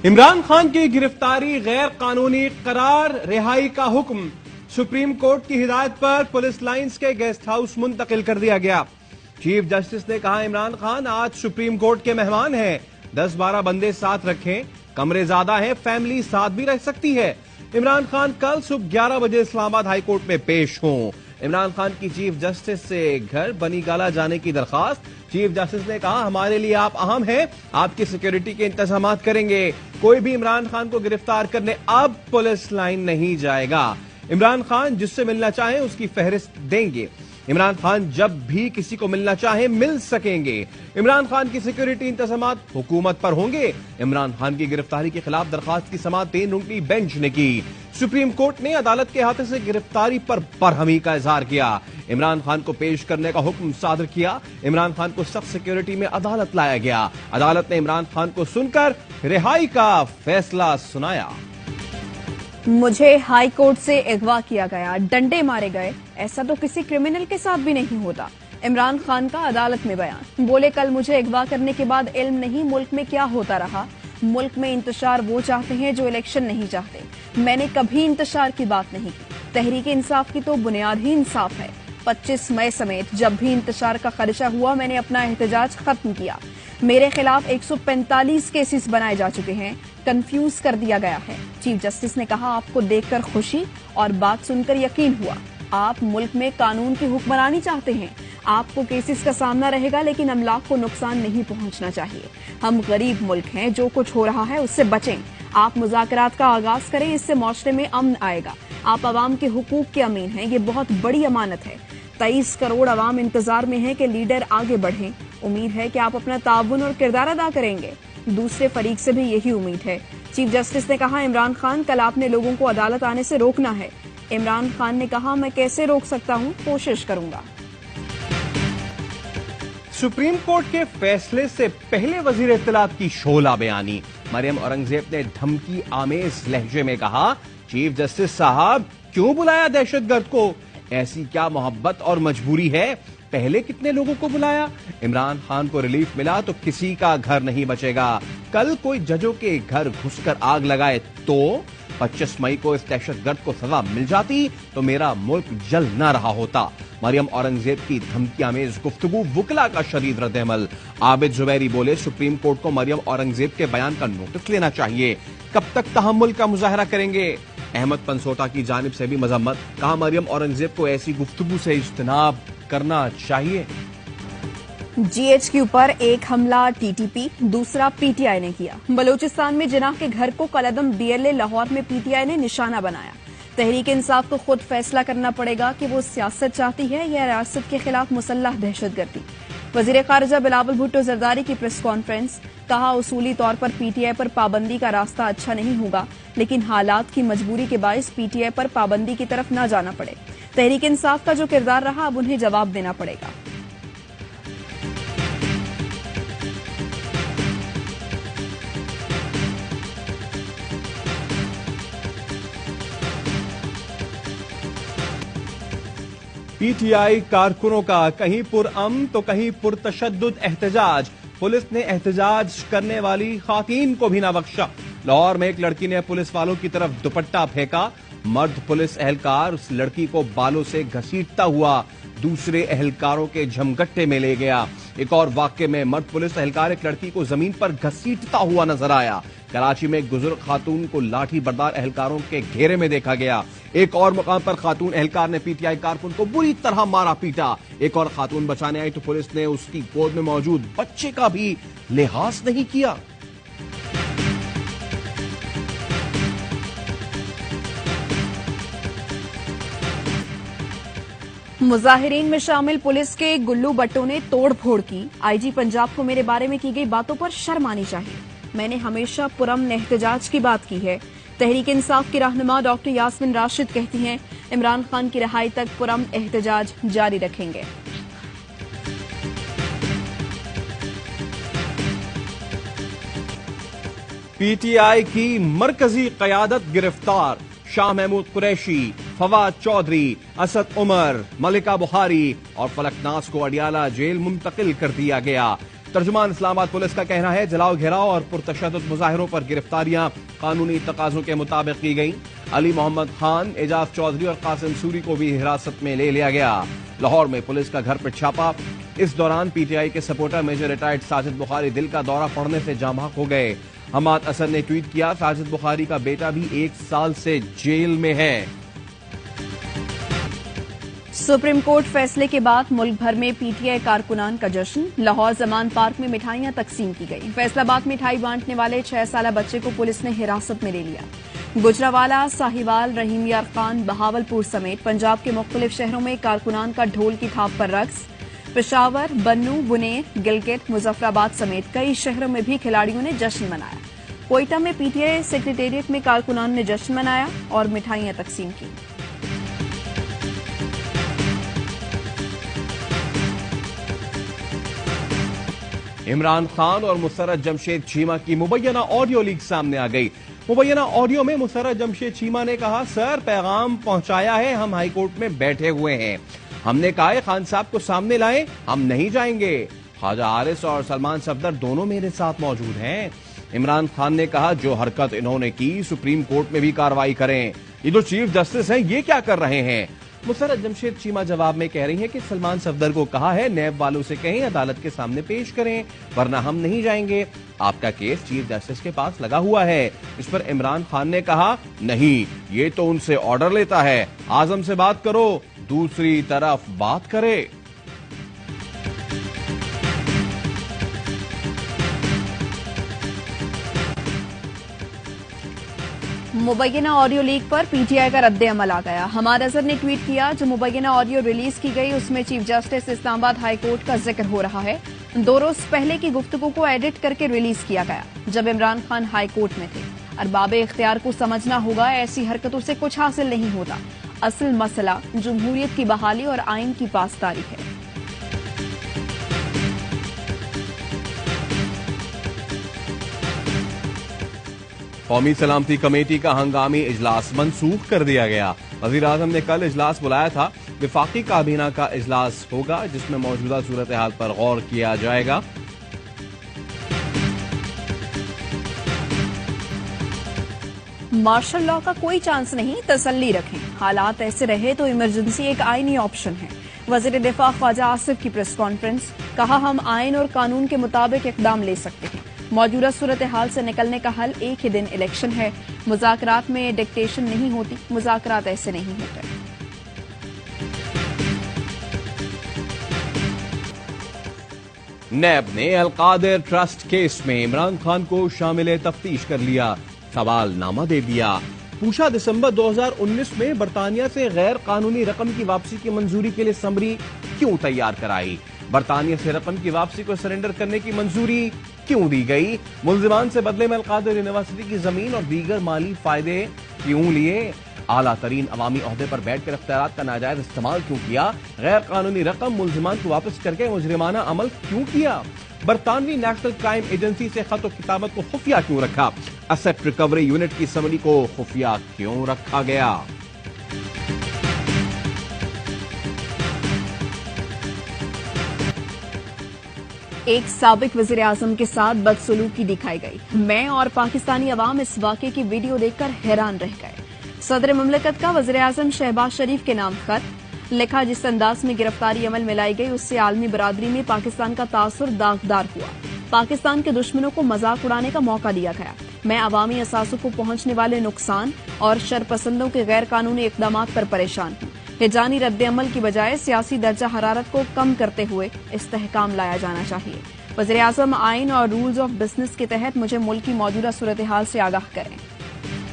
عمران خان کی گرفتاری غیر قانونی قرار، رہائی کا حکم سپریم کورٹ کی ہدایت پر پولیس لائنز کے گیسٹ ہاؤس منتقل کر دیا گیا۔ چیف جسٹس نے کہا عمران خان آج سپریم کورٹ کے مہمان ہیں، 10-12 بندے ساتھ رکھیں، کمرے زیادہ ہیں، فیملی ساتھ بھی رہ سکتی ہے۔ عمران خان کل صبح 11 بجے اسلام آباد ہائی کورٹ میں پیش ہوں۔ عمران خان کی چیف جسٹس سے گھر بنی گالا جانے کی درخواست۔ چیف جسٹس نے کہا ہمارے لیے آپ اہم ہیں، آپ کی سیکیورٹی کے انتظامات کریں گے، کوئی بھی عمران خان کو گرفتار کرنے اب پولیس لائن نہیں جائے گا۔ عمران خان جس سے ملنا چاہیں اس کی فہرست دیں گے، عمران خان جب بھی کسی کو ملنا چاہیں مل سکیں گے۔ عمران خان کی سیکیورٹی انتظامات حکومت پر ہوں گے۔ عمران خان کی گرفتاری کے خلاف درخواست کی سماعت 3 رکنی بینچ نے کی۔ سپریم کورٹ نے عدالت کے ہاتھوں سے گرفتاری پر برہمی کا اظہار کیا، عمران خان کو پیش کرنے کا حکم صادر کیا۔ عمران خان کو سخت سیکیورٹی میں عدالت لایا گیا۔ عدالت نے عمران خان کو سن کر رہائی کا فیصلہ سنایا۔ مجھے ہائی کورٹ سے اغوا کیا گیا، ڈنڈے مارے گئے، ایسا تو کسی کرمنل کے ساتھ بھی نہیں ہوتا۔ عمران خان کا عدالت میں بیان، بولے کل مجھے اغوا کرنے کے بعد علم نہیں ملک میں کیا ہوتا رہا۔ ملک میں انتشار وہ چاہتے ہیں جو الیکشن نہیں چاہتے، میں نے کبھی انتشار کی بات نہیں کی۔ تحریک انصاف کی تو بنیاد ہی انصاف ہے۔ 25 مئی سمیت جب بھی انتشار کا خدشہ ہوا میں نے اپنا احتجاج ختم کیا۔ میرے خلاف 145 کیسز بنائے جا چکے ہیں، کنفیوز کر دیا گیا ہے۔ چیف جسٹس نے کہا آپ کو دیکھ کر خوشی اور بات سن کر یقین ہوا، آپ ملک میں قانون کی حکمرانی چاہتے ہیں۔ آپ کو کیسز کا سامنا رہے گا لیکن املاک کو نقصان نہیں پہنچنا چاہیے۔ ہم غریب ملک ہیں، جو کچھ ہو رہا ہے اس سے بچیں۔ آپ مذاکرات کا آغاز کریں، اس سے معاشرے میں امن آئے گا۔ آپ عوام کے حقوق کے امین ہیں، یہ بہت بڑی امانت ہے۔ 23 کروڑ عوام انتظار میں ہیں کہ لیڈر آگے بڑھیں۔ امید ہے کہ آپ اپنا تعاون اور کردار ادا کریں گے، دوسرے فریق سے بھی یہی امید ہے۔ چیف جسٹس نے کہا عمران خان کل آپ نے لوگوں کو عدالت آنے سے روکنا ہے۔ عمران خان نے کہا میں کیسے روک سکتا ہوں، کوشش کروں گا۔ سپریم کورٹ کے فیصلے سے پہلے وزیر اطلاعات کی شعلہ بیانی، مریم اورنگزیب نے دھمکی آمیز لہجے میں کہا چیف جسٹس صاحب کیوں بلایا دہشت گرد کو؟ ایسی کیا محبت اور مجبوری ہے؟ پہلے کتنے لوگوں کو بلایا؟ عمران خان کو ریلیف ملا تو کسی کا گھر نہیں بچے گا۔ کل کوئی ججوں کے گھر گھس کر آگ لگائے تو 25 مئی کو اس دہشت گرد کو سزا مل جاتی تو میرا ملک جل نہ رہا ہوتا۔ مریم اورنگزیب کی دھمکی آمیز گفتگو، وکلا کا شدید رد عمل۔ عابد زبیری بولے سپریم کورٹ کو مریم اورنگزیب کے بیان کا نوٹس لینا چاہیے، کب تک تحمل کا مظاہرہ کریں گے؟ احمد پنسوٹا کی جانب سے بھی مذمت، کہا مریم اورنگزیب کو ایسی گفتگو سے اجتناب کرنا چاہیے۔ جی ایچ کیو پر ایک حملہ ٹی ٹی پی، دوسرا پی ٹی آئی نے کیا۔ بلوچستان میں جناح کے گھر کو کالعدم ڈی ایل اے لاہور میں پی ٹی آئی نے نشانہ بنایا۔ تحریک انصاف کو خود فیصلہ کرنا پڑے گا کہ وہ سیاست چاہتی ہے یا ریاست کے خلاف مسلح دہشت گردی۔ وزیر خارجہ بلاول بھٹو زرداری کی پریس کانفرنس، کہا اصولی طور پر پی ٹی آئی پر پابندی کا راستہ اچھا نہیں ہوگا، لیکن حالات کی مجبوری کے باعث پی ٹی آئی پر پابندی کی طرف نہ جانا پڑے۔ تحریک انصاف کا جو کردار رہا اب انہیں جواب دینا پڑے گا۔ پی ٹی آئی کارکنوں کا کہیں پرامن تو کہیں پرتشدد احتجاج، پولیس نے احتجاج کرنے والی خواتین کو بھی نہ بخشا۔ لاہور میں ایک لڑکی نے پولیس والوں کی طرف دوپٹہ پھینکا، مرد پولیس اہلکار اس لڑکی کو بالوں سے گھسیٹتا ہوا دوسرے اہلکاروں کے جھمگٹے میں لے گیا۔ ایک اور واقعے میں مرد پولیس اہلکار ایک لڑکی کو زمین پر گھسیٹتا ہوا نظر آیا۔ کراچی میں ایک بزرگ خاتون کو لاٹھی بردار اہلکاروں کے گھیرے میں دیکھا گیا۔ ایک اور مقام پر خاتون اہلکار نے پی ٹی آئی کارکن کو بری طرح مارا پیٹا۔ ایک اور خاتون بچانے آئی تو پولیس نے اس کی گود میں موجود بچے کا بھی لحاظ نہیں کیا۔ مظاہرین میں شامل پولیس کے گلو بٹوں نے توڑ پھوڑ کی۔ آئی جی پنجاب کو میرے بارے میں کی گئی باتوں پر شرم آنی چاہیے، میں نے ہمیشہ پرامن احتجاج کی بات کی ہے۔ تحریک انصاف کی رہنما ڈاکٹر یاسمین راشد کہتی ہیں عمران خان کی رہائی تک پرامن احتجاج جاری رکھیں گے۔ پی ٹی آئی کی مرکزی قیادت گرفتار، شاہ محمود قریشی، فواد چودھری، اسد عمر، ملکہ بخاری اور فلک ناز کو اڈیالہ جیل منتقل کر دیا گیا۔ ترجمان اسلام آباد پولیس کا کہنا ہے جلاؤ گھیراؤ اور پرتشدد مظاہروں پر گرفتاریاں قانونی تقاضوں کے مطابق کی گئیں۔ علی محمد خان، اعجاز چودھری اور قاسم سوری کو بھی حراست میں لے لیا گیا۔ لاہور میں پولیس کا گھر پر چھاپا، اس دوران پی ٹی آئی کے سپورٹر میجر ریٹائرڈ ساجد بخاری دل کا دورہ پڑنے سے جاں بحق ہو گئے۔ حماد اسد نے ٹویٹ کیا، ساجد بخاری کا بیٹا بھی 1 سال سے جیل میں ہے۔ سپریم کورٹ فیصلے کے بعد ملک بھر میں پی ٹی آئی کارکنان کا جشن، لاہور زمان پارک میں مٹھائیاں تقسیم کی گئی۔ فیصل آباد مٹھائی بانٹنے والے 6 سالہ بچے کو پولیس نے حراست میں لے لیا۔ گجراوالا، ساہیوال، رحیم یار خان، بہاولپور سمیت پنجاب کے مختلف شہروں میں کارکنان کا ڈھول کی تھاپ پر رقص۔ پشاور، بنوں، بنیر، گلگت، مظفر آباد سمیت کئی شہروں میں بھی کھلاڑیوں نے جشن منایا۔ کوئٹہ میں پی ٹی آئی سیکریٹریٹ میں کارکنان نے جشن منایا اور مٹھائیاں تقسیم کی۔ عمران خان اور مسرت جمشید چیمہ کی مبینہ آڈیو لیک سامنے آ گئی۔ مبینہ آڈیو میں مسرت جمشید چیمہ نے کہا، سر پیغام پہنچایا ہے، ہم ہائی کورٹ میں بیٹھے ہوئے ہیں، ہم نے کہا ہے خان صاحب کو سامنے لائیں، ہم نہیں جائیں گے، خواجہ حارث اور سلمان صفدر دونوں میرے ساتھ موجود ہیں۔ عمران خان نے کہا، جو حرکت انہوں نے کی سپریم کورٹ میں بھی کارروائی کریں، یہ جو چیف جسٹس ہیں یہ کیا کر رہے ہیں؟ مسرت جمشید چیمہ جواب میں کہہ رہی ہیں کہ سلمان صفدر کو کہا ہے نیب والوں سے کہیں عدالت کے سامنے پیش کریں ورنہ ہم نہیں جائیں گے، آپ کا کیس چیف جسٹس کے پاس لگا ہوا ہے۔ اس پر عمران خان نے کہا، نہیں یہ تو ان سے آرڈر لیتا ہے، اعظم سے بات کرو، دوسری طرف بات کرے۔ مبینہ آڈیو لیک پر پی ٹی آئی کا رد عمل آ گیا۔ حماد اظہر نے ٹویٹ کیا، جو مبینہ آڈیو ریلیز کی گئی اس میں چیف جسٹس اسلام آباد ہائی کورٹ کا ذکر ہو رہا ہے۔ 2 روز پہلے کی گفتگو کو ایڈٹ کر کے ریلیز کیا گیا جب عمران خان ہائی کورٹ میں تھے۔ ارباب اختیار کو سمجھنا ہوگا، ایسی حرکتوں سے کچھ حاصل نہیں ہوتا، اصل مسئلہ جمہوریت کی بحالی اور آئین کی پاسداری ہے۔ قومی سلامتی کمیٹی کا ہنگامی اجلاس منسوخ کر دیا گیا۔ وزیر اعظم نے کل اجلاس بلایا تھا، وفاقی کابینہ کا اجلاس ہوگا جس میں موجودہ صورتحال پر غور کیا جائے گا۔ مارشل لا کا کوئی چانس نہیں، تسلی رکھیں، حالات ایسے رہے تو ایمرجنسی ایک آئینی آپشن ہے۔ وزیر دفاع خواجہ آصف کی پریس کانفرنس، کہا ہم آئین اور قانون کے مطابق اقدام لے سکتے ہیں، موجودہ صورتحال سے نکلنے کا حل ایک ہی دن الیکشن ہے، مذاکرات میں ڈکٹیشن نہیں ہوتی، مذاکرات ایسے نہیں ہوتے۔ نیب نے القادر ٹرسٹ کیس میں عمران خان کو شامل تفتیش کر لیا، سوال نامہ دے دیا۔ پوچھا، دسمبر 2019 میں برطانیہ سے غیر قانونی رقم کی واپسی کی منظوری کے لیے سمری کیوں تیار کرائی؟ برطانیہ سے رقم کی واپسی کو سرنڈر کرنے کی منظوری کیوں دی گئی؟ ملزمان سے بدلے میں القادر یونیورسٹی کی زمین اور دیگر مالی فائدے کیوں لیے؟ اعلیٰ ترین عوامی عہدے پر بیٹھ کر اختیارات کا ناجائز استعمال کیوں کیا؟ غیر قانونی رقم ملزمان کو واپس کر کے مجرمانہ عمل کیوں کیا؟ برطانوی نیشنل کرائم ایجنسی سے خط و کتابت کو خفیہ کیوں رکھا؟ ایسٹ ریکوری یونٹ کی سمری کو خفیہ کیوں رکھا گیا؟ ایک سابق وزیر اعظم کے ساتھ بدسلوکی دکھائی گئی، میں اور پاکستانی عوام اس واقعے کی ویڈیو دیکھ کر حیران رہ گئے۔ صدر مملکت کا وزیر اعظم شہباز شریف کے نام خط لکھا، جس انداز میں گرفتاری عمل میں لائی گئی اس سے عالمی برادری میں پاکستان کا تاثر داغدار ہوا، پاکستان کے دشمنوں کو مذاق اڑانے کا موقع دیا گیا۔ میں عوامی اثاثوں کو پہنچنے والے نقصان اور شرپسندوں کے غیر قانونی اقدامات پر پریشان ہوں۔ ہجانی رد عمل کی بجائے سیاسی درجہ حرارت کو کم کرتے ہوئے استحکام لایا جانا چاہیے۔ وزیر اعظم آئین اور رولز آف بزنس کے تحت مجھے ملک کی موجودہ صورتحال سے آگاہ کریں۔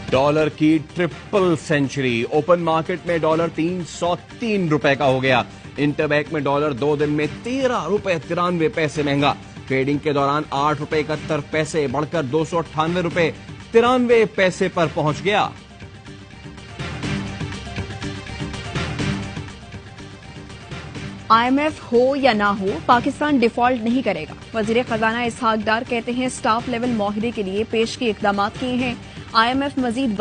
ڈالر کی ٹرپل سینچری، اوپن مارکیٹ میں ڈالر 303 روپے کا ہو گیا، انٹر بینک میں ڈالر 2 دن میں 13 روپے 93 پیسے مہنگا، ٹریڈنگ کے دوران 8 روپے 71 پیسے بڑھ کر 298 روپے 93 پیسے پر پہنچ گیا۔ آئی ایم ایف ہو یا نہ ہو، پاکستان ڈیفالٹ نہیں کرے گا۔ وزیر خزانہ اسحاق ڈار کہتے ہیں، سٹاف لیول معاہدے کے لیے پیش کے اقدامات کیے ہیں، آئی ایم ایف مزید